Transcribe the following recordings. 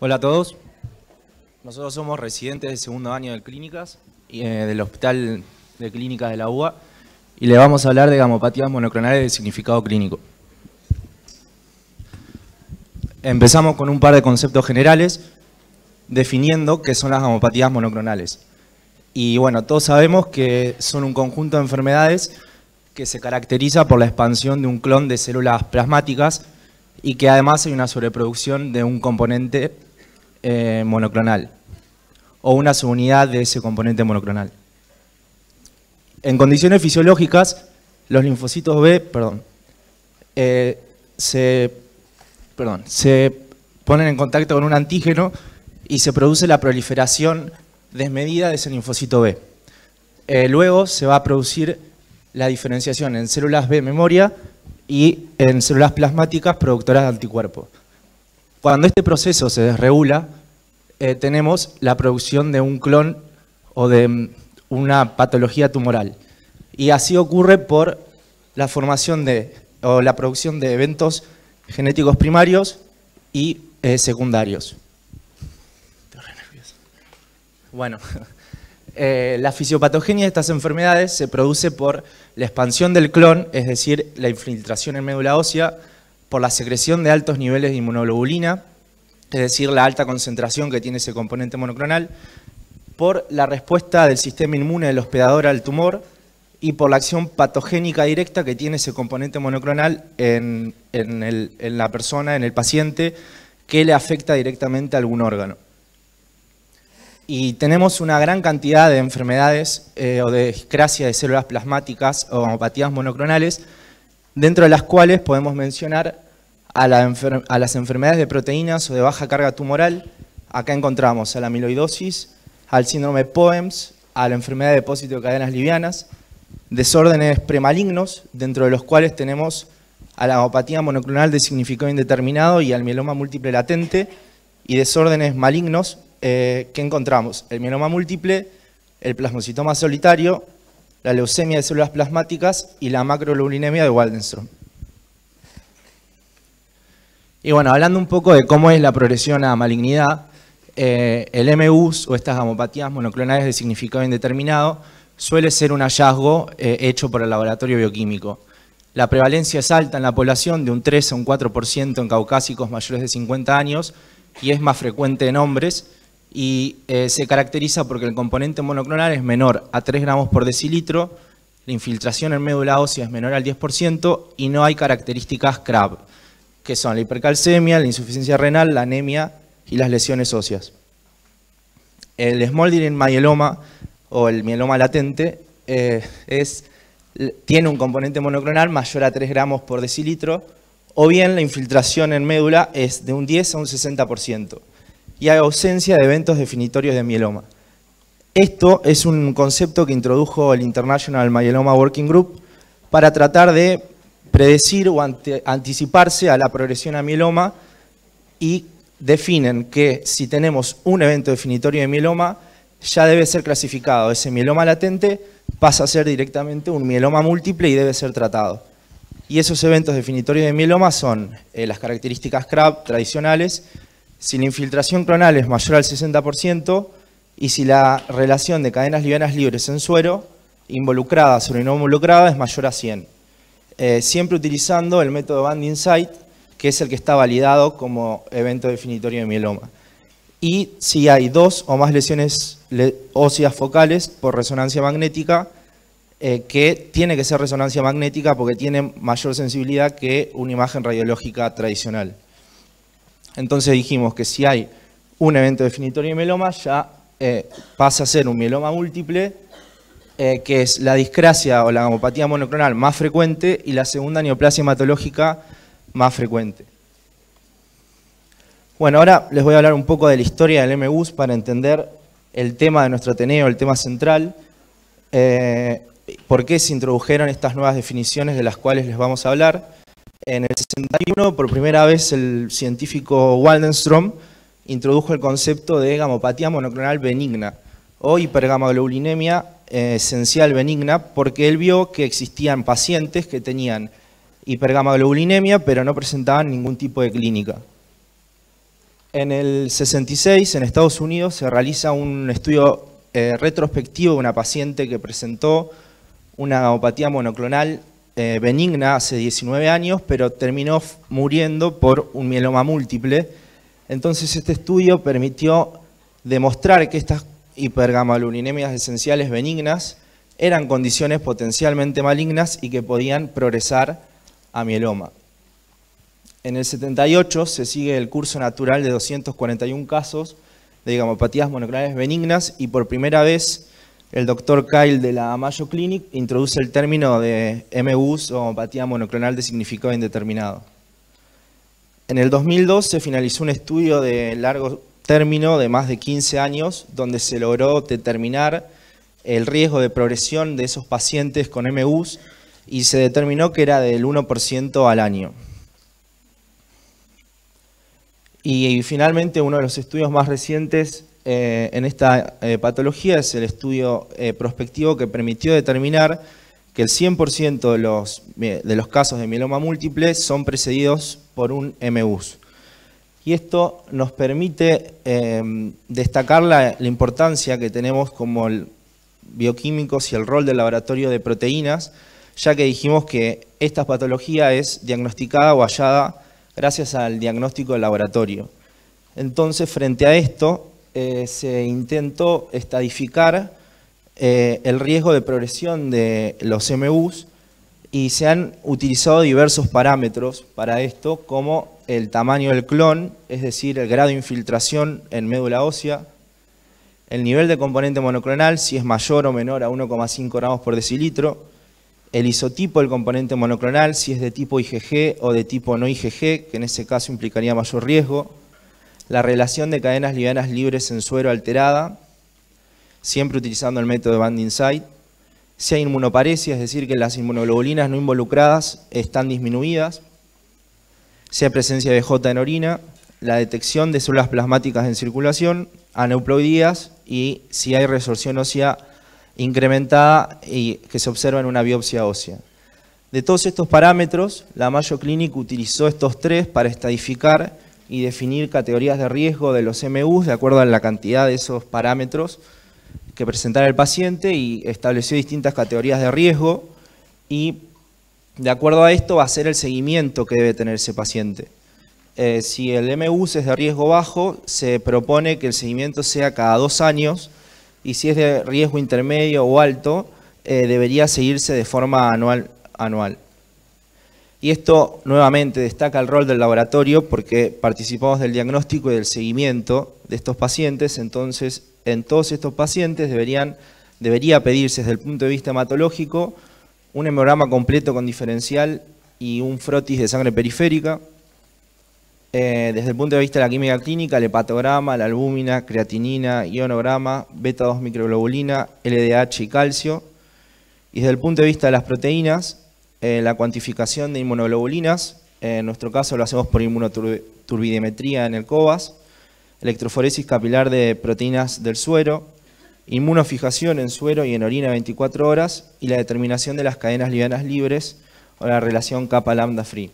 Hola a todos. Nosotros somos residentes del segundo año de Clínicas, del Hospital de Clínicas de la UBA, y le vamos a hablar de gamopatías monoclonales de significado clínico. Empezamos con un par de conceptos generales, definiendo qué son las gamopatías monoclonales. Y bueno, todos sabemos que son un conjunto de enfermedades que se caracteriza por la expansión de un clon de células plasmáticas y que además hay una sobreproducción de un componente monoclonal o una subunidad de ese componente monoclonal. En condiciones fisiológicas, los linfocitos B se ponen en contacto con un antígeno y se produce la proliferación desmedida de ese linfocito B. Luego se va a producir la diferenciación en células B memoria y en células plasmáticas productoras de anticuerpos. Cuando este proceso se desregula, tenemos la producción de un clon o de una patología tumoral. Y así ocurre por la formación o la producción de eventos genéticos primarios y secundarios. Bueno, la fisiopatogenia de estas enfermedades se produce por la expansión del clon, es decir, la infiltración en médula ósea, por la secreción de altos niveles de inmunoglobulina, es decir, la alta concentración que tiene ese componente monoclonal, por la respuesta del sistema inmune del hospedador al tumor y por la acción patogénica directa que tiene ese componente monoclonal en la persona, en el paciente, que le afecta directamente a algún órgano. Y tenemos una gran cantidad de enfermedades o de discrasia de células plasmáticas o gamopatías monoclonales, dentro de las cuales podemos mencionar a las enfermedades de proteínas o de baja carga tumoral. Acá encontramos a la amiloidosis, al síndrome de POEMS, a la enfermedad de depósito de cadenas livianas, desórdenes premalignos, dentro de los cuales tenemos a la gamopatía monoclonal de significado indeterminado y al mieloma múltiple latente, y desórdenes malignos que encontramos el mieloma múltiple, el plasmocitoma solitario, la leucemia de células plasmáticas y la macroglobulinemia de Waldenström. Y bueno, hablando un poco de cómo es la progresión a malignidad, el MUS o estas gamopatías monoclonales de significado indeterminado suele ser un hallazgo hecho por el laboratorio bioquímico. La prevalencia es alta en la población, de un 3 a un 4% en caucásicos mayores de 50 años, y es más frecuente en hombres, y se caracteriza porque el componente monoclonal es menor a 3 gramos por decilitro, la infiltración en médula ósea es menor al 10% y no hay características CRAB, que son la hipercalcemia, la insuficiencia renal, la anemia y las lesiones óseas. El Smoldering myeloma o el mieloma latente tiene un componente monoclonal mayor a 3 gramos por decilitro, o bien la infiltración en médula es de un 10 a un 60%. Y hay ausencia de eventos definitorios de mieloma. Esto es un concepto que introdujo el International Myeloma Working Group para tratar de predecir o anticiparse a la progresión a mieloma, y definen que si tenemos un evento definitorio de mieloma, ya debe ser clasificado. Ese mieloma latente pasa a ser directamente un mieloma múltiple y debe ser tratado. Y esos eventos definitorios de mieloma son las características CRAB tradicionales, si la infiltración clonal es mayor al 60% y si la relación de cadenas livianas libres en suero, involucradas o no involucradas, es mayor a 100. Siempre utilizando el método Band-Insight, que es el que está validado como evento definitorio de mieloma. Y si hay 2 o más lesiones óseas focales por resonancia magnética, que tiene que ser resonancia magnética porque tiene mayor sensibilidad que una imagen radiológica tradicional. Entonces dijimos que si hay un evento definitorio de mieloma, ya pasa a ser un mieloma múltiple, que es la discrasia o la gamopatía monoclonal más frecuente y la segunda neoplasia hematológica más frecuente. Bueno, ahora les voy a hablar un poco de la historia del MUS para entender el tema de nuestro Ateneo, el tema central, por qué se introdujeron estas nuevas definiciones de las cuales les vamos a hablar. En el 61, por primera vez, el científico Waldenström introdujo el concepto de gamopatía monoclonal benigna o hipergamaglobulinemia esencial benigna, porque él vio que existían pacientes que tenían hipergamaglobulinemia pero no presentaban ningún tipo de clínica. En el 66, en Estados Unidos, se realiza un estudio retrospectivo de una paciente que presentó una gammopatía monoclonal benigna hace 19 años, pero terminó muriendo por un mieloma múltiple. Entonces este estudio permitió demostrar que estas hipergammaglobulinemias esenciales benignas eran condiciones potencialmente malignas y que podían progresar a mieloma. En el 78 se sigue el curso natural de 241 casos de gammopatías monoclonales benignas y por primera vez el doctor Kyle de la Mayo Clinic introduce el término de MUS o gammopatía monoclonal de significado indeterminado. En el 2002 se finalizó un estudio de largo término de más de 15 años donde se logró determinar el riesgo de progresión de esos pacientes con MUS y se determinó que era del 1% al año. Y finalmente uno de los estudios más recientes en esta patología es el estudio prospectivo que permitió determinar que el 100% de los casos de mieloma múltiple son precedidos por un MUS. Y esto nos permite destacar la importancia que tenemos como bioquímicos y el rol del laboratorio de proteínas, ya que dijimos que esta patología es diagnosticada o hallada gracias al diagnóstico del laboratorio. Entonces, frente a esto, se intentó estadificar el riesgo de progresión de los MUs y se han utilizado diversos parámetros para esto, como el tamaño del clon, es decir, el grado de infiltración en médula ósea, el nivel de componente monoclonal, si es mayor o menor a 1,5 gramos por decilitro, el isotipo del componente monoclonal, si es de tipo IgG o de tipo no IgG, que en ese caso implicaría mayor riesgo, la relación de cadenas livianas libres en suero alterada, siempre utilizando el método de binding site, si hay inmunoparesia, es decir, que las inmunoglobulinas no involucradas están disminuidas, si hay presencia de J en orina, la detección de células plasmáticas en circulación, aneuploidías y si hay resorción ósea incrementada y que se observa en una biopsia ósea. De todos estos parámetros, la Mayo Clinic utilizó estos tres para estadificar y definir categorías de riesgo de los MUs de acuerdo a la cantidad de esos parámetros que presentara el paciente y estableció distintas categorías de riesgo y de acuerdo a esto va a ser el seguimiento que debe tener ese paciente. Si el MUs es de riesgo bajo, se propone que el seguimiento sea cada 2 años y si es de riesgo intermedio o alto, debería seguirse de forma anual. Y esto nuevamente destaca el rol del laboratorio porque participamos del diagnóstico y del seguimiento de estos pacientes, entonces en todos estos pacientes debería pedirse desde el punto de vista hematológico un hemograma completo con diferencial y un frotis de sangre periférica. Desde el punto de vista de la química clínica, el hepatograma, la albúmina, creatinina, ionograma, beta-2 microglobulina, LDH y calcio. Y desde el punto de vista de las proteínas, la cuantificación de inmunoglobulinas, en nuestro caso lo hacemos por inmunoturbidimetría en el COBAS, electroforesis capilar de proteínas del suero, inmunofijación en suero y en orina 24 horas y la determinación de las cadenas livianas libres o la relación kappa-lambda-free.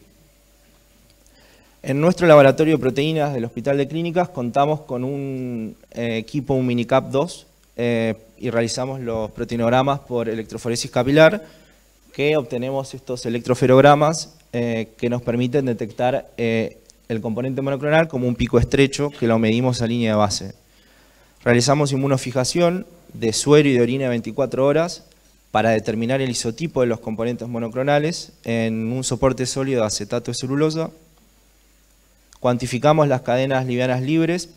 En nuestro laboratorio de proteínas del Hospital de Clínicas contamos con un equipo, un minicap 2, y realizamos los proteinogramas por electroforesis capilar, que obtenemos estos electroferogramas que nos permiten detectar el componente monoclonal como un pico estrecho que lo medimos a línea de base. Realizamos inmunofijación de suero y de orina 24 horas para determinar el isotipo de los componentes monoclonales en un soporte sólido de acetato de celulosa. Cuantificamos las cadenas livianas libres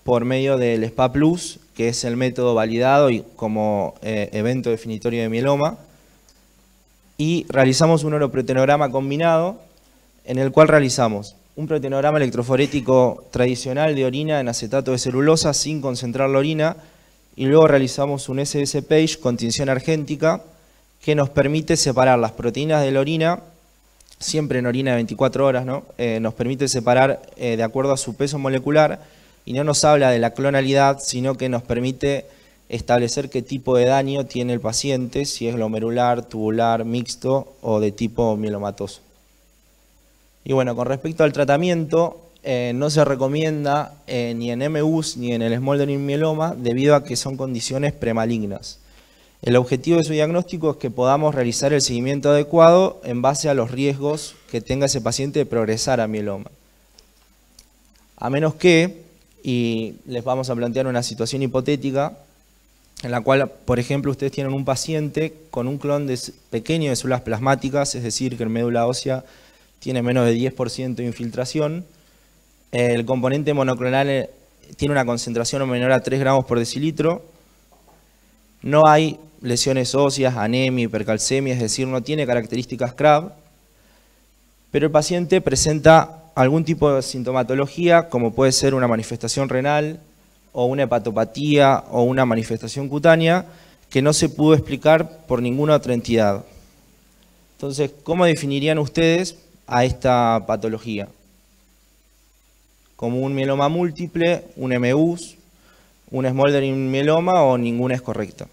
por medio del SPA+, que es el método validado y como evento definitorio de mieloma. Y realizamos un oroproteinograma combinado en el cual realizamos un proteinograma electroforético tradicional de orina en acetato de celulosa sin concentrar la orina y luego realizamos un SBS-PAGE con tinción argéntica que nos permite separar las proteínas de la orina, siempre en orina de 24 horas, ¿no? Nos permite separar de acuerdo a su peso molecular y no nos habla de la clonalidad, sino que nos permite establecer qué tipo de daño tiene el paciente, si es glomerular, tubular, mixto o de tipo mielomatoso. Y bueno, con respecto al tratamiento, no se recomienda ni en MUs ni en el smoldering mieloma debido a que son condiciones premalignas. El objetivo de su diagnóstico es que podamos realizar el seguimiento adecuado en base a los riesgos que tenga ese paciente de progresar a mieloma. A menos que, y les vamos a plantear una situación hipotética, en la cual, por ejemplo, ustedes tienen un paciente con un clon pequeño de células plasmáticas, es decir, que en médula ósea tiene menos de 10% de infiltración. El componente monoclonal tiene una concentración menor a 3 gramos por decilitro. No hay lesiones óseas, anemia, hipercalcemia, es decir, no tiene características CRAB. Pero el paciente presenta algún tipo de sintomatología, como puede ser una manifestación renal, o una hepatopatía, o una manifestación cutánea, que no se pudo explicar por ninguna otra entidad. Entonces, ¿cómo definirían ustedes a esta patología? Como un mieloma múltiple, un MUS, un smoldering mieloma o ninguna es correcta.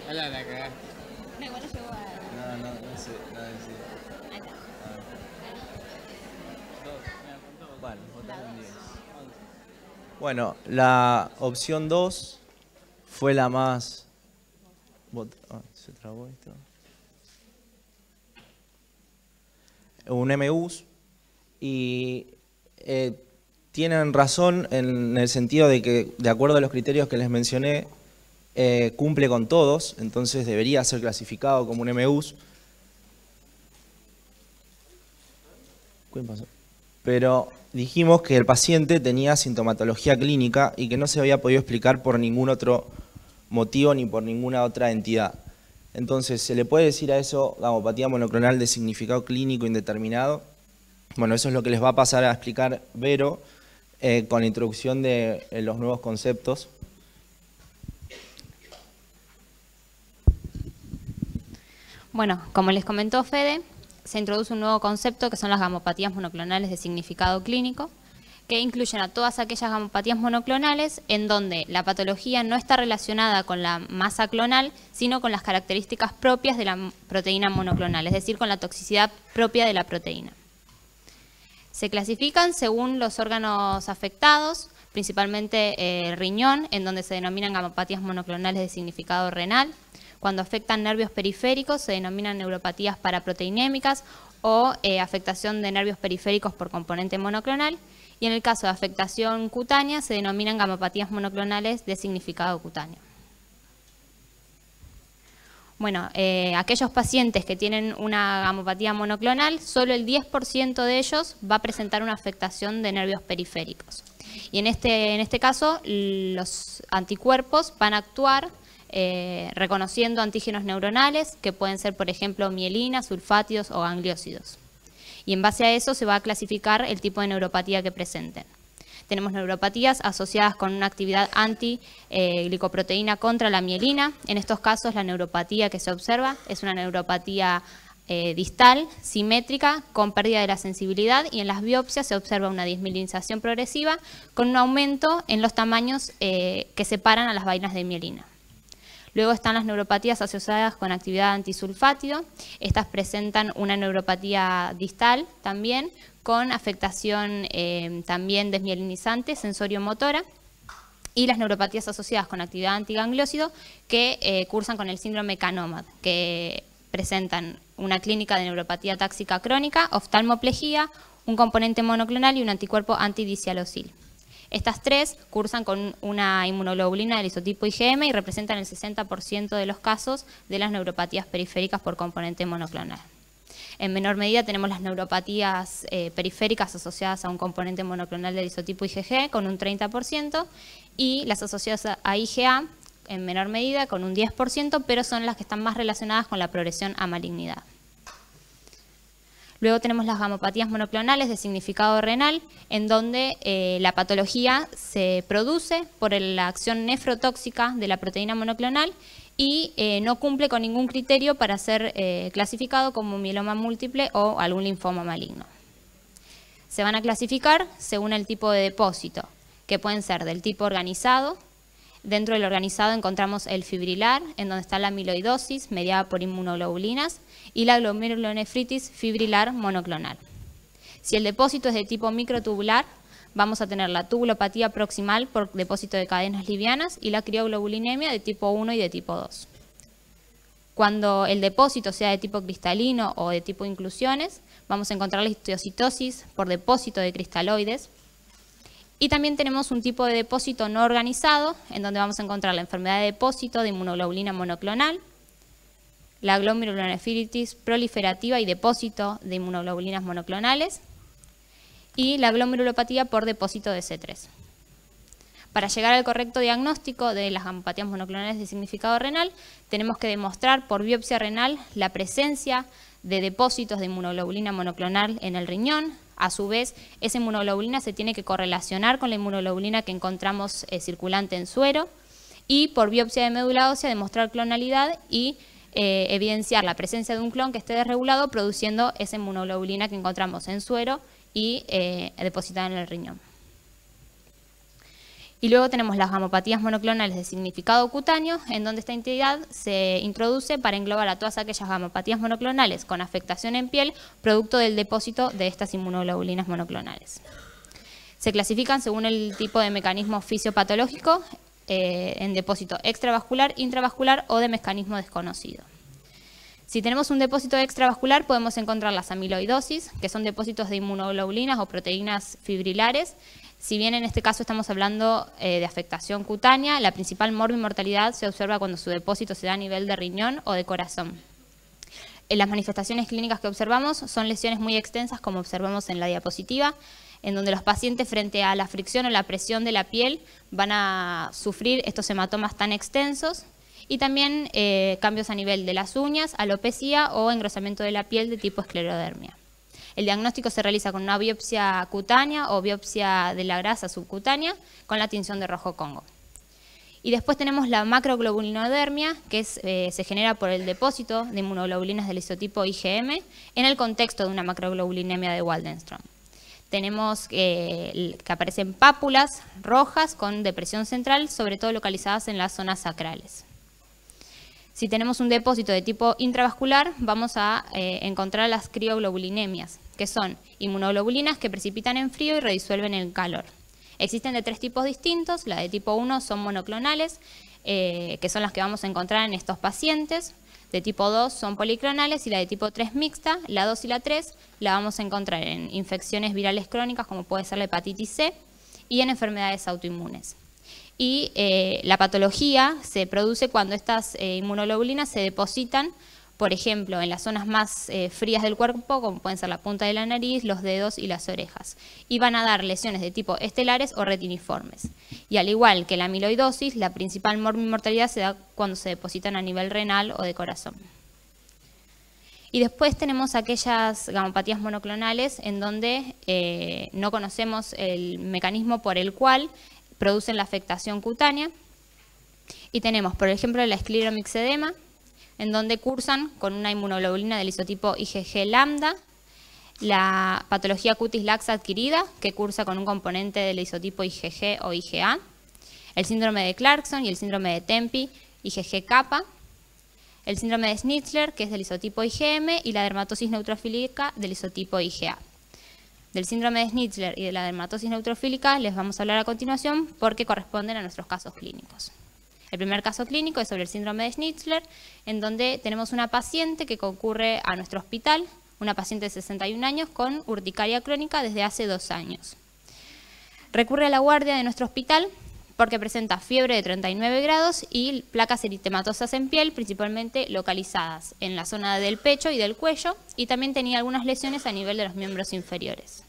Hola, la cagaste. No, igual no llegó a... No sé, nada de decir. Ahí está. Bueno, bueno, la opción 2 fue la más... se trabó esto. Un MUS y tienen razón en el sentido de que, de acuerdo a los criterios que les mencioné, cumple con todos, entonces debería ser clasificado como un MUS. ¿Qué pasó? Pero dijimos que el paciente tenía sintomatología clínica y que no se había podido explicar por ningún otro motivo ni por ninguna otra entidad. Entonces, ¿se le puede decir a eso gamopatía monoclonal de significado clínico indeterminado? Bueno, eso es lo que les va a pasar a explicar Vero con la introducción de los nuevos conceptos. Bueno, como les comentó Fede, se introduce un nuevo concepto que son las gamopatías monoclonales de significado clínico, que incluyen a todas aquellas gamopatías monoclonales en donde la patología no está relacionada con la masa clonal, sino con las características propias de la proteína monoclonal, es decir, con la toxicidad propia de la proteína. Se clasifican según los órganos afectados, principalmente el riñón, en donde se denominan gamopatías monoclonales de significado renal. Cuando afectan nervios periféricos se denominan neuropatías paraproteinémicas o afectación de nervios periféricos por componente monoclonal. Y en el caso de afectación cutánea se denominan gamopatías monoclonales de significado cutáneo. Bueno, aquellos pacientes que tienen una gamopatía monoclonal, solo el 10% de ellos va a presentar una afectación de nervios periféricos. Y en este caso, los anticuerpos van a actuar reconociendo antígenos neuronales, que pueden ser, por ejemplo, mielina, sulfátidos o gangliósidos. Y en base a eso se va a clasificar el tipo de neuropatía que presenten. Tenemos neuropatías asociadas con una actividad anti-glicoproteína contra la mielina. En estos casos, la neuropatía que se observa es una neuropatía distal, simétrica, con pérdida de la sensibilidad, y en las biopsias se observa una desmielinización progresiva con un aumento en los tamaños que separan a las vainas de mielina. Luego están las neuropatías asociadas con actividad antisulfátido. Estas presentan una neuropatía distal también, con afectación también desmielinizante, sensorio-motora, y las neuropatías asociadas con actividad antigangliósido que cursan con el síndrome CANOMAD, que presentan una clínica de neuropatía táxica crónica, oftalmoplegia, un componente monoclonal y un anticuerpo antidicialocil. Estas tres cursan con una inmunoglobulina del isotipo IgM y representan el 60% de los casos de las neuropatías periféricas por componente monoclonal. En menor medida tenemos las neuropatías periféricas asociadas a un componente monoclonal del isotipo IgG con un 30% y las asociadas a IgA en menor medida con un 10%, pero son las que están más relacionadas con la progresión a malignidad. Luego tenemos las gamopatías monoclonales de significado renal, en donde la patología se produce por la acción nefrotóxica de la proteína monoclonal y no cumple con ningún criterio para ser clasificado como mieloma múltiple o algún linfoma maligno. Se van a clasificar según el tipo de depósito, que pueden ser del tipo organizado. Dentro del organizado encontramos el fibrilar, en donde está la amiloidosis mediada por inmunoglobulinas, y la glomerulonefritis fibrilar monoclonal. Si el depósito es de tipo microtubular, vamos a tener la tubulopatía proximal por depósito de cadenas livianas y la crioglobulinemia de tipo 1 y de tipo 2. Cuando el depósito sea de tipo cristalino o de tipo inclusiones, vamos a encontrar la histiocytosis por depósito de cristaloides. Y también tenemos un tipo de depósito no organizado, en donde vamos a encontrar la enfermedad de depósito de inmunoglobulina monoclonal, la glomerulonefritis proliferativa y depósito de inmunoglobulinas monoclonales, y la glomerulopatía por depósito de C3. Para llegar al correcto diagnóstico de las gamopatías monoclonales de significado renal, tenemos que demostrar por biopsia renal la presencia de depósitos de inmunoglobulina monoclonal en el riñón. A su vez, esa inmunoglobulina se tiene que correlacionar con la inmunoglobulina que encontramos circulante en suero, y por biopsia de médula ósea demostrar clonalidad y evidenciar la presencia de un clon que esté desregulado produciendo esa inmunoglobulina que encontramos en suero y depositada en el riñón. Y luego tenemos las gamopatías monoclonales de significado cutáneo, en donde esta entidad se introduce para englobar a todas aquellas gamopatías monoclonales con afectación en piel, producto del depósito de estas inmunoglobulinas monoclonales. Se clasifican según el tipo de mecanismo fisiopatológico, en depósito extravascular, intravascular o de mecanismo desconocido. Si tenemos un depósito extravascular, podemos encontrar las amiloidosis, que son depósitos de inmunoglobulinas o proteínas fibrilares. Si bien en este caso estamos hablando de afectación cutánea, la principal morbimortalidad se observa cuando su depósito se da a nivel de riñón o de corazón. Las manifestaciones clínicas que observamos son lesiones muy extensas, como observamos en la diapositiva, en donde los pacientes frente a la fricción o la presión de la piel van a sufrir estos hematomas tan extensos, y también cambios a nivel de las uñas, alopecia o engrosamiento de la piel de tipo esclerodermia. El diagnóstico se realiza con una biopsia cutánea o biopsia de la grasa subcutánea con la tinción de rojo Congo. Y después tenemos la macroglobulinodermia, que se genera por el depósito de inmunoglobulinas del isotipo IgM en el contexto de una macroglobulinemia de Waldenström. Tenemos que aparecen pápulas rojas con depresión central, sobre todo localizadas en las zonas sacrales. Si tenemos un depósito de tipo intravascular, vamos a encontrar las crioglobulinemias, que son inmunoglobulinas que precipitan en frío y redisuelven en calor. Existen de tres tipos distintos. La de tipo 1 son monoclonales, que son las que vamos a encontrar en estos pacientes. De tipo 2 son policlonales, y la de tipo 3 mixta, la 2 y la 3, la vamos a encontrar en infecciones virales crónicas, como puede ser la hepatitis C, y en enfermedades autoinmunes. Y la patología se produce cuando estas inmunoglobulinas se depositan, por ejemplo, en las zonas más frías del cuerpo, como pueden ser la punta de la nariz, los dedos y las orejas, y van a dar lesiones de tipo estelares o retiniformes. Y al igual que la amiloidosis, la principal morbimortalidad se da cuando se depositan a nivel renal o de corazón. Y después tenemos aquellas gamopatías monoclonales en donde no conocemos el mecanismo por el cual producen la afectación cutánea, y tenemos, por ejemplo, la escleromixedema, en donde cursan con una inmunoglobulina del isotipo IgG lambda, la patología cutis laxa adquirida, que cursa con un componente del isotipo IgG o IgA, el síndrome de Clarkson y el síndrome de Tempi, IgG kappa, el síndrome de Schnitzler, que es del isotipo IgM, y la dermatosis neutrofílica del isotipo IgA. Del síndrome de Schnitzler y de la dermatosis neutrofílica les vamos a hablar a continuación porque corresponden a nuestros casos clínicos. El primer caso clínico es sobre el síndrome de Schnitzler, en donde tenemos una paciente que concurre a nuestro hospital, una paciente de 61 años con urticaria crónica desde hace 2 años. Recurre a la guardia de nuestro hospital porque presenta fiebre de 39 grados y placas eritematosas en piel, principalmente localizadas en la zona del pecho y del cuello, y también tenía algunas lesiones a nivel de los miembros inferiores.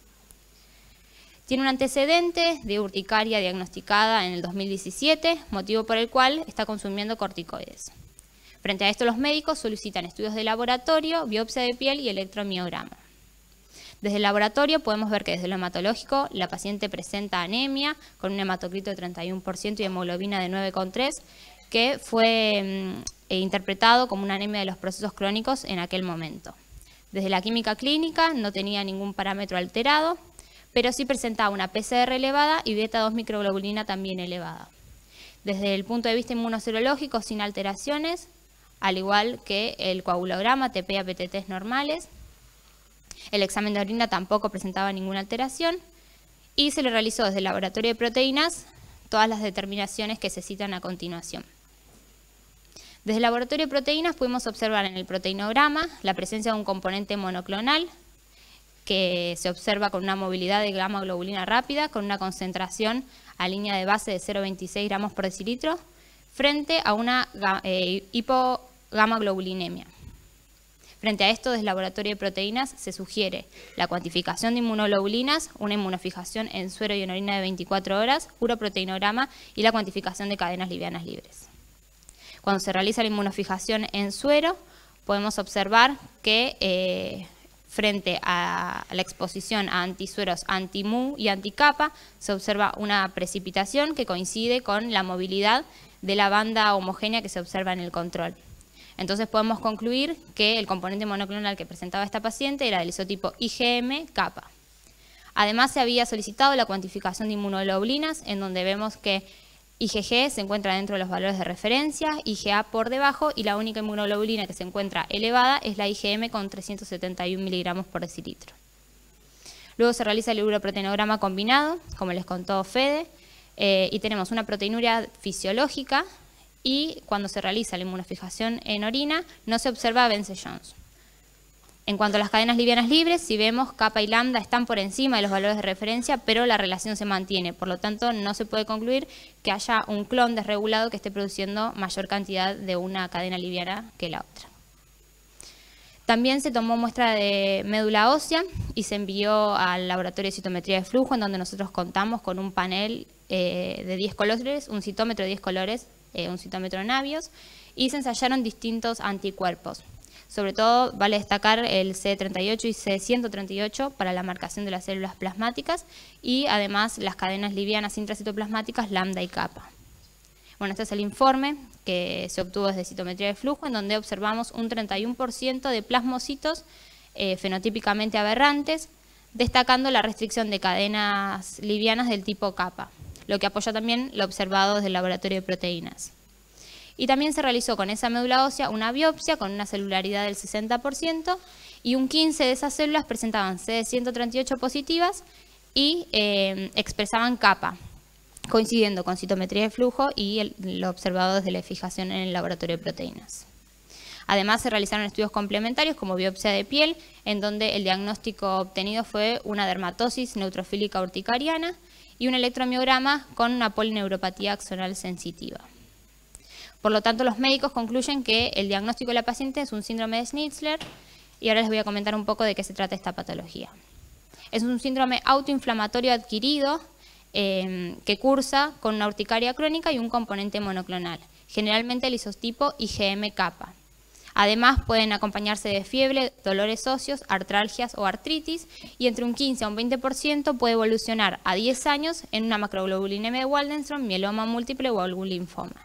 Tiene un antecedente de urticaria diagnosticada en el 2017, motivo por el cual está consumiendo corticoides. Frente a esto, los médicos solicitan estudios de laboratorio, biopsia de piel y electromiograma. Desde el laboratorio podemos ver que desde lo hematológico la paciente presenta anemia con un hematocrito de 31% y hemoglobina de 9,3, que fue interpretado como una anemia de los procesos crónicos en aquel momento. Desde la química clínica no tenía ningún parámetro alterado, pero sí presentaba una PCR elevada y beta-2 microglobulina también elevada. Desde el punto de vista inmunoserológico, sin alteraciones, al igual que el coagulograma, TP y APTTs normales. El examen de orina tampoco presentaba ninguna alteración y se le realizó desde el laboratorio de proteínas todas las determinaciones que se citan a continuación. Desde el laboratorio de proteínas pudimos observar en el proteinograma la presencia de un componente monoclonal que se observa con una movilidad de gamma globulina rápida con una concentración a línea de base de 0,26 gramos por decilitro frente a una hipogamma globulinemia. Frente a esto, desde el laboratorio de proteínas se sugiere la cuantificación de inmunoglobulinas, una inmunofijación en suero y en orina de 24 horas, uroproteinograma y la cuantificación de cadenas livianas libres. Cuando se realiza la inmunofijación en suero, podemos observar que frente a la exposición a antisueros anti-mu y anti-kappa, se observa una precipitación que coincide con la movilidad de la banda homogénea que se observa en el control. Entonces podemos concluir que el componente monoclonal que presentaba esta paciente era del isotipo IgM kappa. Además se había solicitado la cuantificación de inmunoglobulinas, en donde vemos que IgG se encuentra dentro de los valores de referencia, IgA por debajo, y la única inmunoglobulina que se encuentra elevada es la IgM con 371 miligramos por decilitro. Luego se realiza el uroproteinograma combinado, como les contó Fede, y tenemos una proteinuria fisiológica, y cuando se realiza la inmunofijación en orina no se observa Bence-Jones. En cuanto a las cadenas livianas libres, si vemos kappa y lambda están por encima de los valores de referencia, pero la relación se mantiene, por lo tanto no se puede concluir que haya un clon desregulado que esté produciendo mayor cantidad de una cadena liviana que la otra. También se tomó muestra de médula ósea y se envió al laboratorio de citometría de flujo, en donde nosotros contamos con un panel de 10 colores, un citómetro de 10 colores, un citómetro Navios, y se ensayaron distintos anticuerpos. Sobre todo vale destacar el C38 y C138 para la marcación de las células plasmáticas y además las cadenas livianas intracitoplasmáticas lambda y kappa. Bueno, este es el informe que se obtuvo desde citometría de flujo, en donde observamos un 31% de plasmocitos fenotípicamente aberrantes, destacando la restricción de cadenas livianas del tipo kappa, lo que apoya también lo observado desde el laboratorio de proteínas. Y también se realizó con esa médula ósea una biopsia con una celularidad del 60% y un 15 de esas células presentaban CD138 positivas y expresaban kappa, coincidiendo con citometría de flujo y lo observado desde la fijación en el laboratorio de proteínas. Además, se realizaron estudios complementarios como biopsia de piel, en donde el diagnóstico obtenido fue una dermatosis neutrofílica urticariana y un electromiograma con una polineuropatía axonal sensitiva. Por lo tanto, los médicos concluyen que el diagnóstico de la paciente es un síndrome de Schnitzler, y ahora les voy a comentar un poco de qué se trata esta patología. Es un síndrome autoinflamatorio adquirido que cursa con una urticaria crónica y un componente monoclonal, generalmente el isotipo IgM kappa. Además, pueden acompañarse de fiebre, dolores óseos, artralgias o artritis, y entre un 15 a un 20% puede evolucionar a 10 años en una macroglobulinemia de Waldenström, mieloma múltiple o algún linfoma.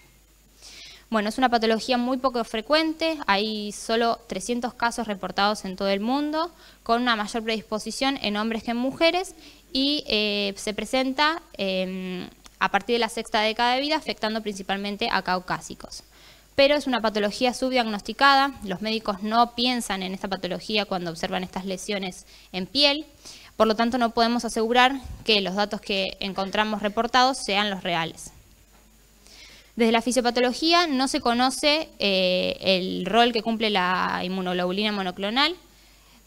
Bueno, es una patología muy poco frecuente, hay solo 300 casos reportados en todo el mundo, con una mayor predisposición en hombres que en mujeres, y se presenta a partir de la sexta década de vida, afectando principalmente a caucásicos. Pero es una patología subdiagnosticada, los médicos no piensan en esta patología cuando observan estas lesiones en piel, por lo tanto no podemos asegurar que los datos que encontramos reportados sean los reales. Desde la fisiopatología no se conoce el rol que cumple la inmunoglobulina monoclonal.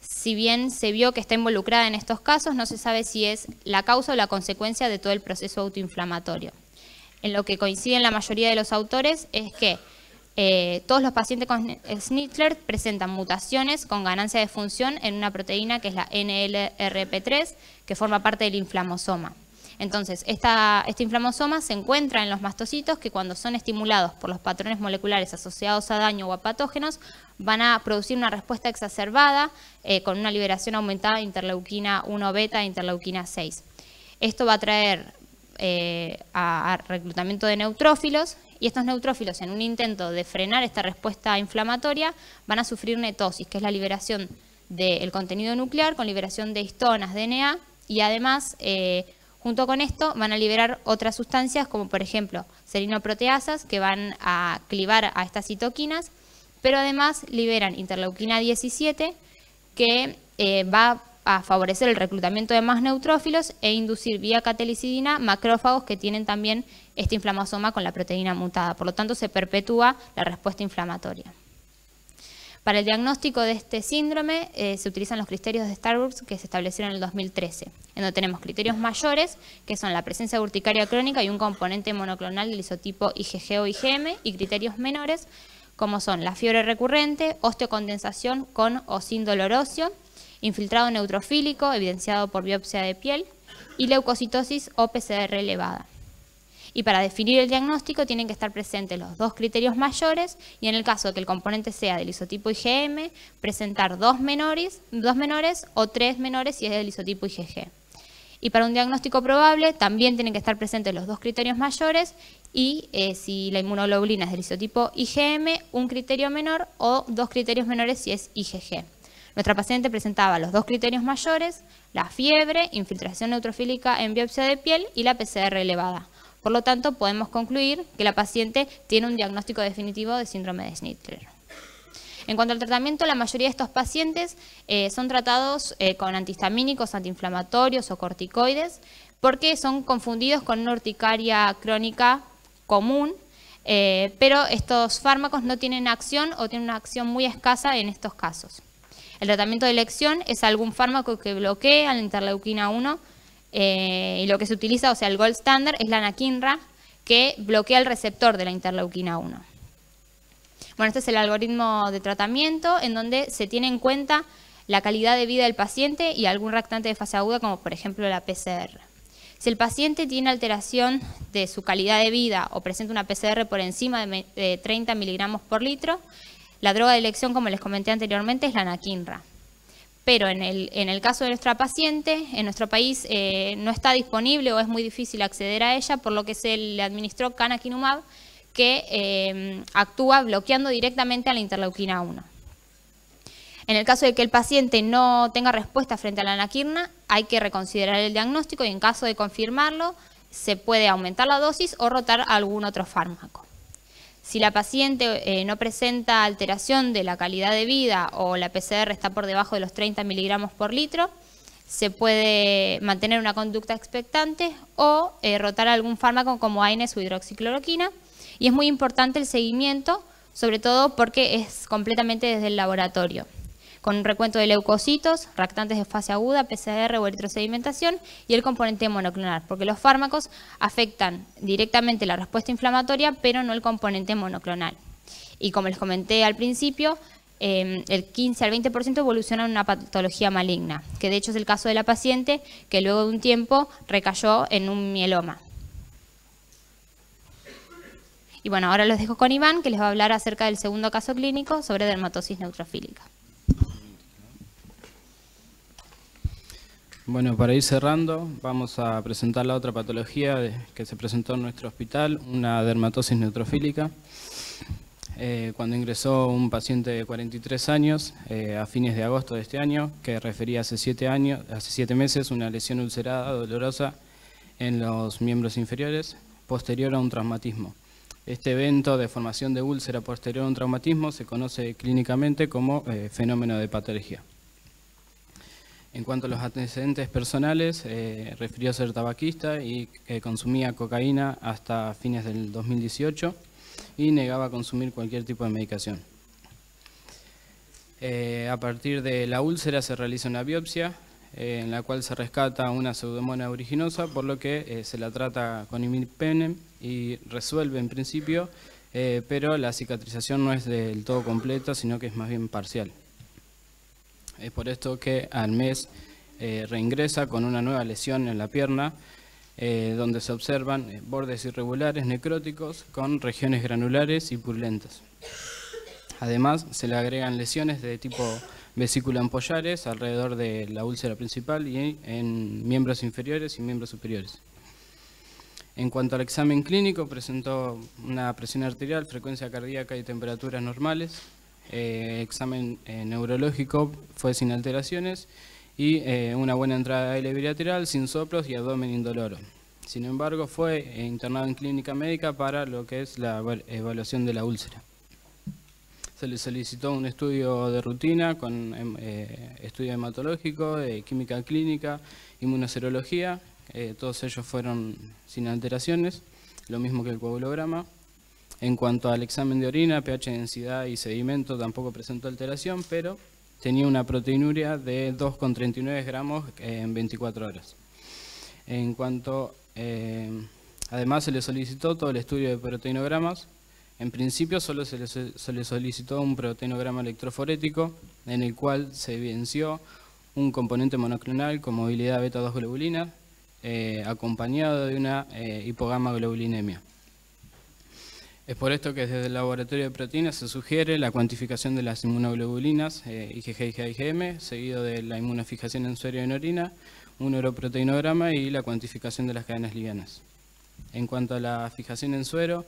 Si bien se vio que está involucrada en estos casos, no se sabe si es la causa o la consecuencia de todo el proceso autoinflamatorio. En lo que coinciden la mayoría de los autores es que todos los pacientes con Schnitzler presentan mutaciones con ganancia de función en una proteína que es la NLRP3, que forma parte del inflamosoma. Entonces, este inflamosoma se encuentra en los mastocitos que cuando son estimulados por los patrones moleculares asociados a daño o a patógenos, van a producir una respuesta exacerbada con una liberación aumentada de interleuquina 1 beta e interleuquina 6. Esto va a traer a reclutamiento de neutrófilos, y estos neutrófilos, en un intento de frenar esta respuesta inflamatoria, van a sufrir netosis, que es la liberación del contenido nuclear con liberación de histonas, DNA, y además junto con esto van a liberar otras sustancias como por ejemplo serinoproteasas que van a clivar a estas citoquinas, pero además liberan interleuquina 17 que va a favorecer el reclutamiento de más neutrófilos e inducir vía catelicidina macrófagos que tienen también este inflamosoma con la proteína mutada. Por lo tanto se perpetúa la respuesta inflamatoria. Para el diagnóstico de este síndrome se utilizan los criterios de Starbuck que se establecieron en el 2013, en donde tenemos criterios mayores, que son la presencia de urticaria crónica y un componente monoclonal del isotipo IgG o IgM, y criterios menores, como son la fiebre recurrente, osteocondensación con o sin dolor óseo, infiltrado neutrofílico, evidenciado por biopsia de piel, y leucocitosis o PCR elevada. Y para definir el diagnóstico tienen que estar presentes los dos criterios mayores, y en el caso de que el componente sea del isotipo IgM, presentar dos menores o tres menores si es del isotipo IgG. Y para un diagnóstico probable también tienen que estar presentes los dos criterios mayores, y si la inmunoglobulina es del isotipo IgM, un criterio menor o dos criterios menores si es IgG. Nuestra paciente presentaba los dos criterios mayores, la fiebre, infiltración neutrofílica en biopsia de piel y la PCR elevada. Por lo tanto, podemos concluir que la paciente tiene un diagnóstico definitivo de síndrome de Schnitzler. En cuanto al tratamiento, la mayoría de estos pacientes son tratados con antihistamínicos, antiinflamatorios o corticoides, porque son confundidos con una urticaria crónica común, pero estos fármacos no tienen acción o tienen una acción muy escasa en estos casos. El tratamiento de elección es algún fármaco que bloquea la interleuquina 1, y lo que se utiliza, o sea, el gold standard, es la anakinra, que bloquea el receptor de la interleuquina 1. Bueno, este es el algoritmo de tratamiento en donde se tiene en cuenta la calidad de vida del paciente y algún reactante de fase aguda, como por ejemplo la PCR. Si el paciente tiene alteración de su calidad de vida o presenta una PCR por encima de 30 miligramos por litro, la droga de elección, como les comenté anteriormente, es la anakinra. Pero en el caso de nuestra paciente, en nuestro país no está disponible o es muy difícil acceder a ella, por lo que se le administró canakinumab, que actúa bloqueando directamente a la interleuquina 1. En el caso de que el paciente no tenga respuesta frente a la anakinra, hay que reconsiderar el diagnóstico y en caso de confirmarlo, se puede aumentar la dosis o rotar a algún otro fármaco. Si la paciente no presenta alteración de la calidad de vida o la PCR está por debajo de los 30 miligramos por litro, se puede mantener una conducta expectante o rotar algún fármaco como AINES o hidroxicloroquina. Y es muy importante el seguimiento, sobre todo porque es completamente desde el laboratorio, con un recuento de leucocitos, reactantes de fase aguda, PCR o eritrosedimentación y el componente monoclonal, porque los fármacos afectan directamente la respuesta inflamatoria, pero no el componente monoclonal. Y como les comenté al principio, el 15 al 20% evoluciona en una patología maligna, que de hecho es el caso de la paciente que luego de un tiempo recayó en un mieloma. Y bueno, ahora los dejo con Iván, que les va a hablar acerca del segundo caso clínico sobre dermatosis neutrofílica. Bueno, para ir cerrando, vamos a presentar la otra patología que se presentó en nuestro hospital, una dermatosis neutrofílica. cuando ingresó un paciente de 43 años a fines de agosto de este año, que refería hace 7 meses una lesión ulcerada dolorosa en los miembros inferiores posterior a un traumatismo. Este evento de formación de úlcera posterior a un traumatismo se conoce clínicamente como fenómeno de Patergia. En cuanto a los antecedentes personales, refirió ser tabaquista y consumía cocaína hasta fines del 2018 y negaba consumir cualquier tipo de medicación. A partir de la úlcera se realiza una biopsia en la cual se rescata una pseudomonas aeruginosa, por lo que se la trata con imipenem y resuelve en principio, pero la cicatrización no es del todo completa, sino que es más bien parcial. Es por esto que al mes reingresa con una nueva lesión en la pierna, donde se observan bordes irregulares necróticos con regiones granulares y purulentas. Además, se le agregan lesiones de tipo vesícula ampollares alrededor de la úlcera principal y en miembros inferiores y miembros superiores. En cuanto al examen clínico, presentó una presión arterial, frecuencia cardíaca y temperaturas normales. Examen neurológico fue sin alteraciones y una buena entrada de aire bilateral, sin soplos y abdomen indoloro. Sin embargo, fue internado en clínica médica para lo que es la evaluación de la úlcera. Se le solicitó un estudio de rutina con estudio hematológico, química clínica, inmunoserología. Todos ellos fueron sin alteraciones, lo mismo que el coagulograma. En cuanto al examen de orina, pH, densidad y sedimento tampoco presentó alteración, pero tenía una proteinuria de 2,39 gramos en 24 horas. En cuanto, además se le solicitó todo el estudio de proteinogramas. En principio solo se le solicitó un proteinograma electroforético en el cual se evidenció un componente monoclonal con movilidad beta-2 globulina acompañado de una hipogamma globulinemia. Es por esto que desde el laboratorio de proteínas se sugiere la cuantificación de las inmunoglobulinas, IgG, IgA, IgM, seguido de la inmunofijación en suero y en orina, un uroproteinograma y la cuantificación de las cadenas livianas. En cuanto a la fijación en suero,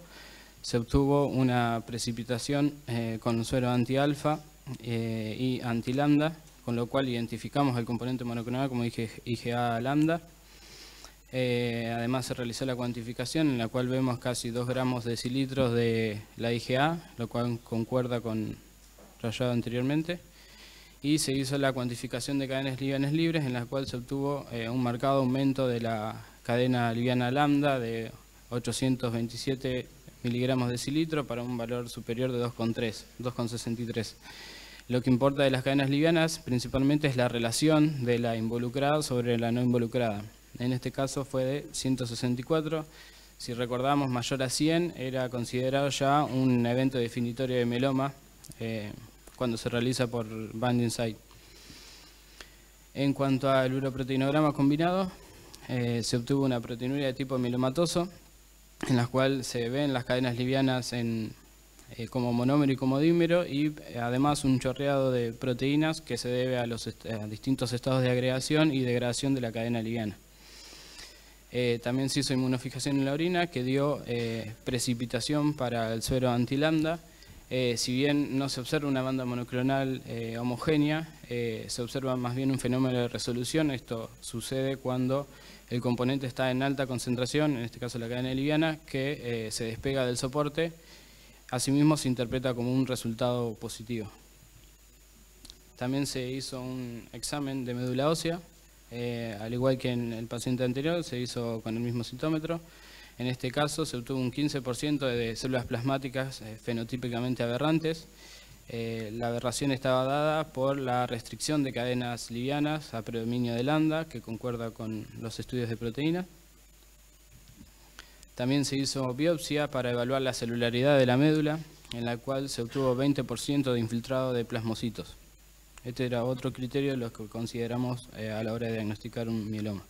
se obtuvo una precipitación con suero anti-alfa y anti-lambda, con lo cual identificamos el componente monoclonal como IgA-lambda. Además se realizó la cuantificación en la cual vemos casi 2 gramos de decilitros de la IgA, lo cual concuerda con rayado anteriormente. Y se hizo la cuantificación de cadenas livianas libres en la cual se obtuvo un marcado aumento de la cadena liviana lambda de 827 miligramos de decilitro para un valor superior de 2,63. Lo que importa de las cadenas livianas principalmente es la relación de la involucrada sobre la no involucrada. En este caso fue de 164. Si recordamos, mayor a 100 era considerado ya un evento definitorio de mieloma cuando se realiza por binding site. En cuanto al uroproteinograma combinado, se obtuvo una proteinuria de tipo mielomatoso, en la cual se ven las cadenas livianas como monómero y como dímero, y además un chorreado de proteínas que se debe a los distintos estados de agregación y degradación de la cadena liviana. También se hizo inmunofijación en la orina que dio precipitación para el suero anti-lambda. Si bien no se observa una banda monoclonal homogénea, se observa más bien un fenómeno de resolución. Esto sucede cuando el componente está en alta concentración, en este caso la cadena liviana, que se despega del soporte. Asimismo se interpreta como un resultado positivo. También se hizo un examen de médula ósea, al igual que en el paciente anterior, se hizo con el mismo citómetro. En este caso se obtuvo un 15% de células plasmáticas fenotípicamente aberrantes. La aberración estaba dada por la restricción de cadenas livianas a predominio de lambda, que concuerda con los estudios de proteína. También se hizo biopsia para evaluar la celularidad de la médula, en la cual se obtuvo 20% de infiltrado de plasmocitos. Este era otro criterio de los que consideramos a la hora de diagnosticar un mieloma.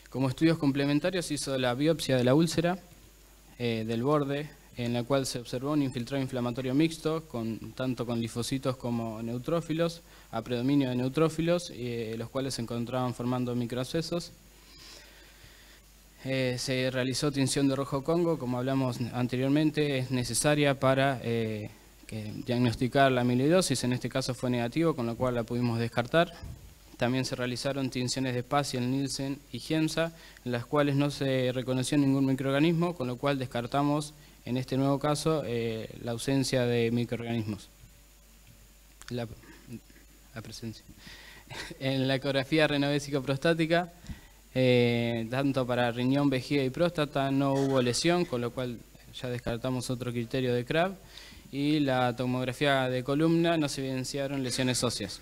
Como estudios complementarios se hizo la biopsia de la úlcera del borde, en la cual se observó un infiltrado inflamatorio mixto, tanto con linfocitos como neutrófilos, a predominio de neutrófilos, los cuales se encontraban formando microabscesos. Se realizó tinción de rojo Congo, como hablamos anteriormente, es necesaria para diagnosticar la amiloidosis. En este caso fue negativo, con lo cual la pudimos descartar. También se realizaron tinciones de Paciel, Nielsen y Giemsa, en las cuales no se reconoció ningún microorganismo, con lo cual descartamos en este nuevo caso la ausencia de microorganismos. La presencia. En la ecografía renovesico-prostática, tanto para riñón, vejiga y próstata no hubo lesión, con lo cual ya descartamos otro criterio de Crab. Y la tomografía de columna no se evidenciaron lesiones óseas.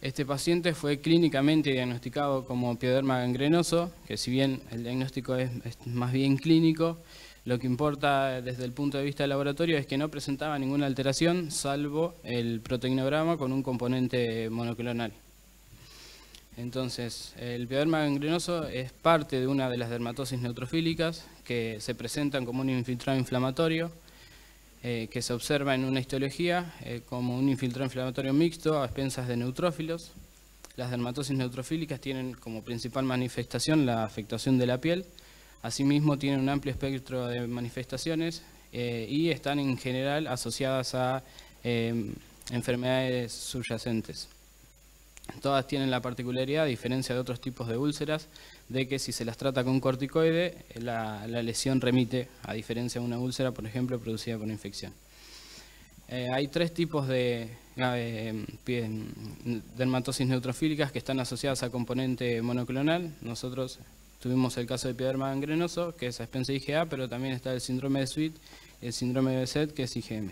Este paciente fue clínicamente diagnosticado como pioderma gangrenoso, que si bien el diagnóstico es más bien clínico, lo que importa desde el punto de vista del laboratorio es que no presentaba ninguna alteración, salvo el proteinograma con un componente monoclonal. Entonces, el pioderma gangrenoso es parte de una de las dermatosis neutrofílicas que se presentan como un infiltrado inflamatorio, que se observa en una histología como un infiltrado inflamatorio mixto a expensas de neutrófilos. Las dermatosis neutrofílicas tienen como principal manifestación la afectación de la piel. Asimismo, tienen un amplio espectro de manifestaciones y están en general asociadas a enfermedades subyacentes. Todas tienen la particularidad, a diferencia de otros tipos de úlceras, de que si se las trata con corticoide, la lesión remite, a diferencia de una úlcera, por ejemplo, producida por infección. Hay tres tipos de dermatosis neutrofílicas que están asociadas a componente monoclonal. Nosotros tuvimos el caso de pioderma gangrenoso, que es a expensas de IgA, pero también está el síndrome de Sweet y el síndrome de Behçet, que es IgM.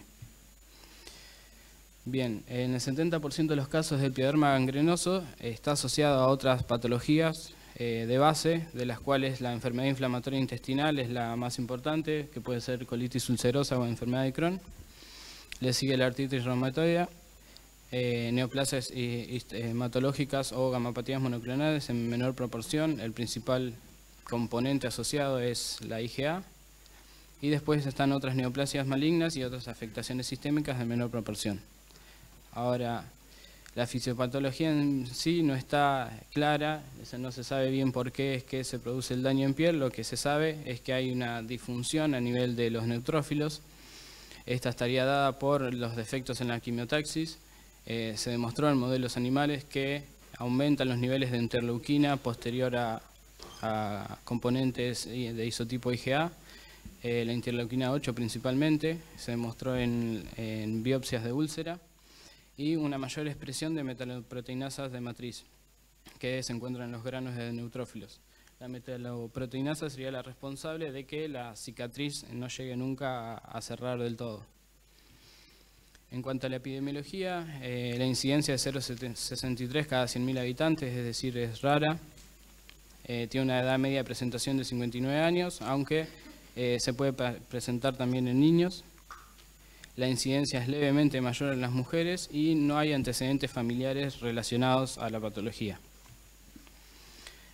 Bien, en el 70% de los casos del pioderma gangrenoso está asociado a otras patologías de base, de las cuales la enfermedad inflamatoria intestinal es la más importante, que puede ser colitis ulcerosa o enfermedad de Crohn. Le sigue la artritis reumatoidea, neoplasias hematológicas o gamopatías monoclonales en menor proporción. El principal componente asociado es la IgA. Y después están otras neoplasias malignas y otras afectaciones sistémicas de menor proporción. Ahora, la fisiopatología en sí no está clara, no se sabe bien por qué es que se produce el daño en piel. Lo que se sabe es que hay una disfunción a nivel de los neutrófilos. Esta estaría dada por los defectos en la quimiotaxis. Se demostró en modelos animales que aumentan los niveles de interleuquina posterior a componentes de isotipo IgA. La interleuquina 8 principalmente, se demostró en biopsias de úlcera. Y una mayor expresión de metaloproteinasas de matriz, que se encuentran en los granos de neutrófilos. La metaloproteinasa sería la responsable de que la cicatriz no llegue nunca a cerrar del todo. En cuanto a la epidemiología, la incidencia es 0,63 cada 100.000 habitantes, es decir, es rara. Tiene una edad media de presentación de 59 años, aunque se puede presentar también en niños. La incidencia es levemente mayor en las mujeres y no hay antecedentes familiares relacionados a la patología.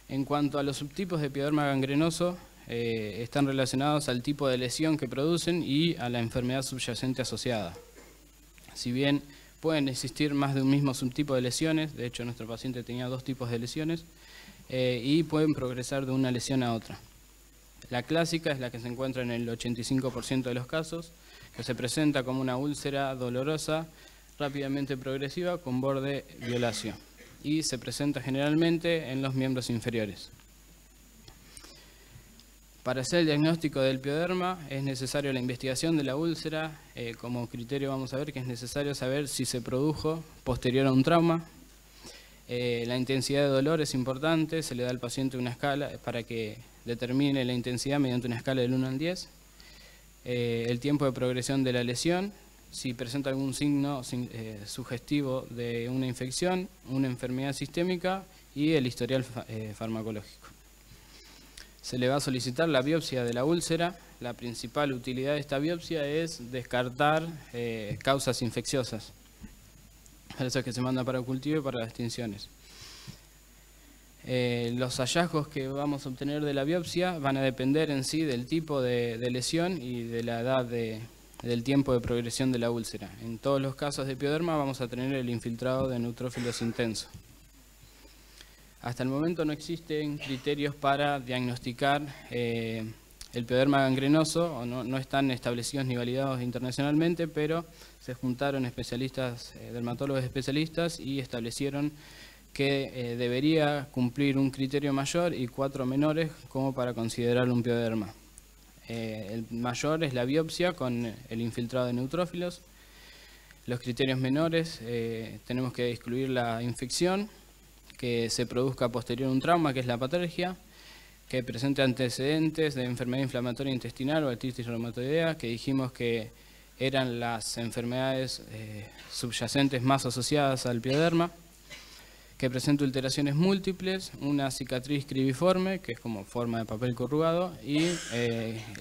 En cuanto a los subtipos de pioderma gangrenoso, están relacionados al tipo de lesión que producen y a la enfermedad subyacente asociada. Si bien pueden existir más de un mismo subtipo de lesiones, de hecho nuestro paciente tenía dos tipos de lesiones, y pueden progresar de una lesión a otra. La clásica es la que se encuentra en el 85% de los casos, que se presenta como una úlcera dolorosa, rápidamente progresiva, con borde violáceo, y se presenta generalmente en los miembros inferiores. Para hacer el diagnóstico del pioderma es necesario la investigación de la úlcera. Como criterio vamos a ver que es necesario saber si se produjo posterior a un trauma. La intensidad de dolor es importante, se le da al paciente una escala para que determine la intensidad mediante una escala del 1 al 10. El tiempo de progresión de la lesión, si presenta algún signo sugestivo de una infección, una enfermedad sistémica y el historial farmacológico. Se le va a solicitar la biopsia de la úlcera. La principal utilidad de esta biopsia es descartar causas infecciosas. Por eso es que se manda para el cultivo y para las tinciones. Los hallazgos que vamos a obtener de la biopsia van a depender en sí del tipo de lesión y de la edad del tiempo de progresión de la úlcera. En todos los casos de pioderma vamos a tener el infiltrado de neutrófilos intenso. Hasta el momento no existen criterios para diagnosticar el pioderma gangrenoso, o no están establecidos ni validados internacionalmente, pero se juntaron especialistas, dermatólogos especialistas, y establecieron que debería cumplir un criterio mayor y 4 menores como para considerar un pioderma. El mayor es la biopsia con el infiltrado de neutrófilos. Los criterios menores, tenemos que excluir la infección, que se produzca posterior a un trauma, que es la patergia, que presente antecedentes de enfermedad inflamatoria intestinal o artritis reumatoidea, que dijimos que eran las enfermedades subyacentes más asociadas al pioderma, que presenta alteraciones múltiples, una cicatriz cribiforme, que es como forma de papel corrugado, y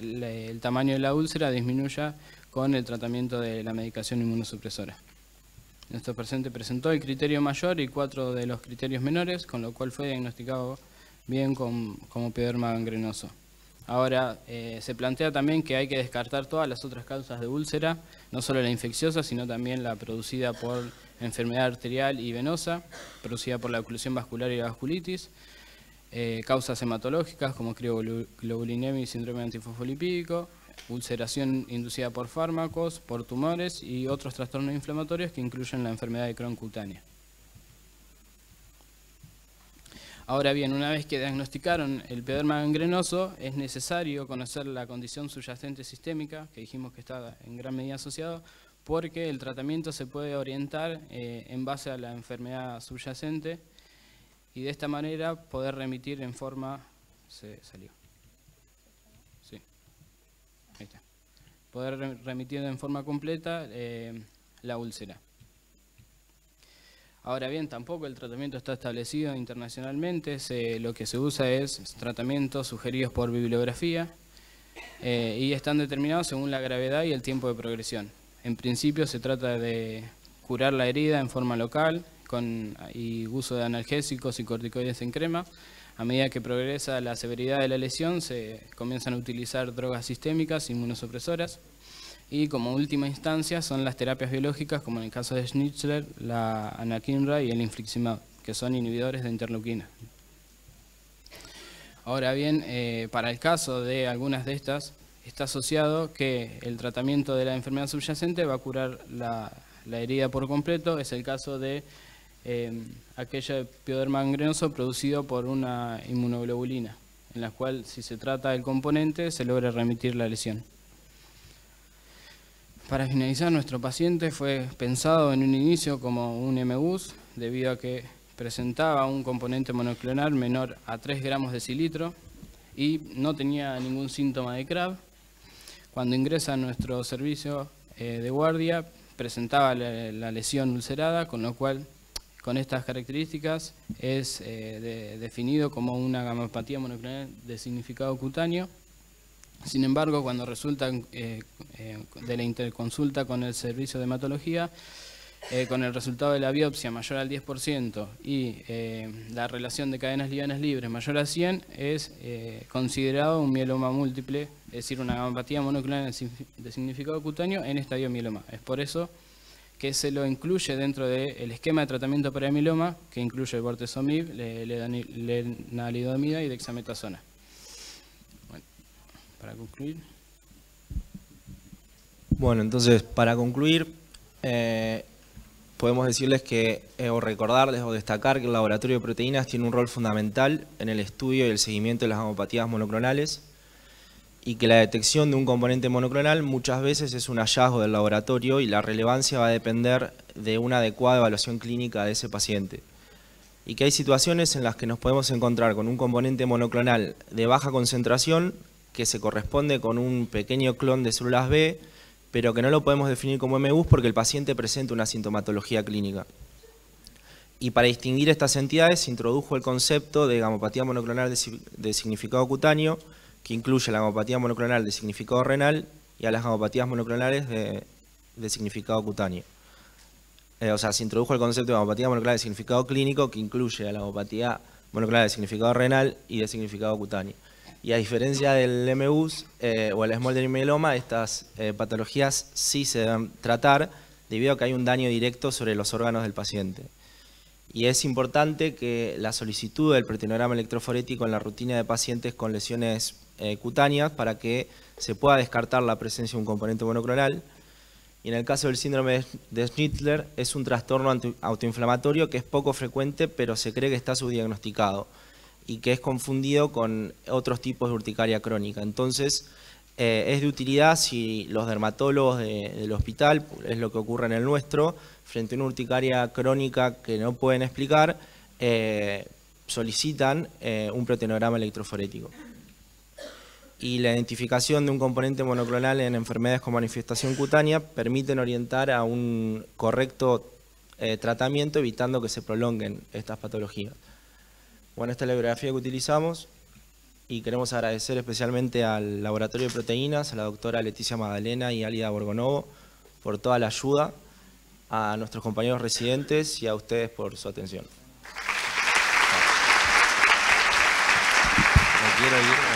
el tamaño de la úlcera disminuya con el tratamiento de la medicación inmunosupresora. Nuestro paciente presentó el criterio mayor y 4 de los criterios menores, con lo cual fue diagnosticado bien como pioderma gangrenoso. Ahora, se plantea también que hay que descartar todas las otras causas de úlcera, no solo la infecciosa, sino también la producida por enfermedad arterial y venosa, producida por la oclusión vascular y la vasculitis, causas hematológicas como crioglobulinemia y síndrome antifosfolipídico, ulceración inducida por fármacos, por tumores y otros trastornos inflamatorios que incluyen la enfermedad de Crohn cutánea. Ahora bien, una vez que diagnosticaron el pioderma gangrenoso, es necesario conocer la condición subyacente sistémica, que dijimos que está en gran medida asociado, porque el tratamiento se puede orientar en base a la enfermedad subyacente y de esta manera poder remitir en forma... ¿Se salió? Sí. Ahí está. Poder remitir en forma completa la úlcera. Ahora bien, tampoco el tratamiento está establecido internacionalmente, lo que se usa es tratamientos sugeridos por bibliografía y están determinados según la gravedad y el tiempo de progresión. En principio se trata de curar la herida en forma local y uso de analgésicos y corticoides en crema. A medida que progresa la severidad de la lesión se comienzan a utilizar drogas sistémicas, inmunosupresoras. Y como última instancia son las terapias biológicas, como en el caso de Schnitzler, la anakinra y el infliximab, que son inhibidores de interleuquina. Ahora bien, para el caso de algunas de estas, está asociado que el tratamiento de la enfermedad subyacente va a curar la herida por completo. Es el caso de aquella pioderma gangrenoso producido por una inmunoglobulina, en la cual si se trata del componente se logra remitir la lesión. Para finalizar, nuestro paciente fue pensado en un inicio como un MUS, debido a que presentaba un componente monoclonal menor a 3 gramos de cilitro y no tenía ningún síntoma de CRAB. Cuando ingresa a nuestro servicio de guardia, presentaba la lesión ulcerada, con lo cual, con estas características, es definido como una gamopatía monoclonal de significado cutáneo. Sin embargo, cuando resulta de la interconsulta con el servicio de hematología, con el resultado de la biopsia mayor al 10% y la relación de cadenas livianas libres mayor a 100, es considerado un mieloma múltiple, es decir, una gamopatía monoclonal de significado cutáneo en estadio mieloma. Es por eso que se lo incluye dentro del esquema de tratamiento para el mieloma, que incluye el bortezomib, lenalidomida y dexametasona. Bueno, para concluir. Bueno, entonces, para concluir, podemos decirles que, o recordarles o destacar que el laboratorio de proteínas tiene un rol fundamental en el estudio y el seguimiento de las gamopatías monoclonales, y que la detección de un componente monoclonal muchas veces es un hallazgo del laboratorio y la relevancia va a depender de una adecuada evaluación clínica de ese paciente. Y que hay situaciones en las que nos podemos encontrar con un componente monoclonal de baja concentración que se corresponde con un pequeño clon de células B, pero que no lo podemos definir como MUS porque el paciente presenta una sintomatología clínica. Y para distinguir estas entidades se introdujo el concepto de gamopatía monoclonal de significado cutáneo, que incluye la gamopatía monoclonal de significado renal y a las gamopatías monoclonales de significado cutáneo. O sea, se introdujo el concepto de gamopatía monoclonal de significado clínico, que incluye a la gamopatía monoclonal de significado renal y de significado cutáneo. Y a diferencia del MUS o el smoldering mieloma, estas patologías sí se deben tratar debido a que hay un daño directo sobre los órganos del paciente. Y es importante que la solicitud del proteinograma electroforético en la rutina de pacientes con lesiones cutáneas para que se pueda descartar la presencia de un componente monoclonal. Y en el caso del síndrome de Schnitzler es un trastorno autoinflamatorio que es poco frecuente, pero se cree que está subdiagnosticado y que es confundido con otros tipos de urticaria crónica. Entonces, es de utilidad si los dermatólogos del hospital, es lo que ocurre en el nuestro, frente a una urticaria crónica que no pueden explicar, solicitan un proteinograma electroforético. Y la identificación de un componente monoclonal en enfermedades con manifestación cutánea permiten orientar a un correcto tratamiento, evitando que se prolonguen estas patologías. Bueno, esta es la bibliografía que utilizamos y queremos agradecer especialmente al Laboratorio de Proteínas, a la doctora Leticia Magdalena y Álida Borgonovo por toda la ayuda, a nuestros compañeros residentes y a ustedes por su atención. Me quiero ir.